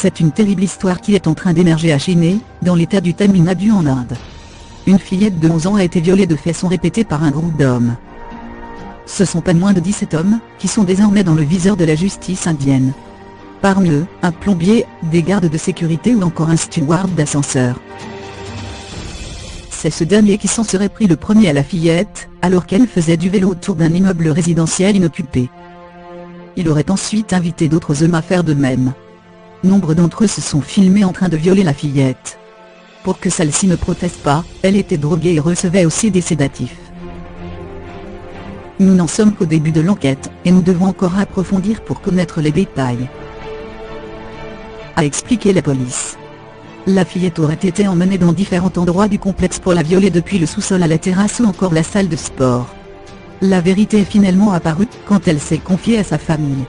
C'est une terrible histoire qui est en train d'émerger à Chennai, dans l'état du Tamil Nadu en Inde. Une fillette de 11 ans a été violée de façon répétée par un groupe d'hommes. Ce sont pas moins de 17 hommes, qui sont désormais dans le viseur de la justice indienne. Parmi eux, un plombier, des gardes de sécurité ou encore un steward d'ascenseur. C'est ce dernier qui s'en serait pris le premier à la fillette, alors qu'elle faisait du vélo autour d'un immeuble résidentiel inoccupé. Il aurait ensuite invité d'autres hommes à faire de même. Nombre d'entre eux se sont filmés en train de violer la fillette. Pour que celle-ci ne proteste pas, elle était droguée et recevait aussi des sédatifs. Nous n'en sommes qu'au début de l'enquête, et nous devons encore approfondir pour connaître les détails, a expliqué la police. La fillette aurait été emmenée dans différents endroits du complexe pour la violer, depuis le sous-sol à la terrasse ou encore la salle de sport. La vérité est finalement apparue quand elle s'est confiée à sa famille.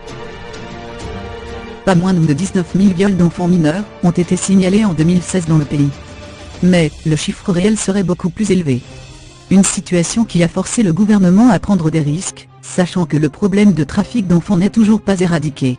Pas moins de 19 000 viols d'enfants mineurs ont été signalés en 2016 dans le pays. Mais le chiffre réel serait beaucoup plus élevé. Une situation qui a forcé le gouvernement à prendre des risques, sachant que le problème de trafic d'enfants n'est toujours pas éradiqué.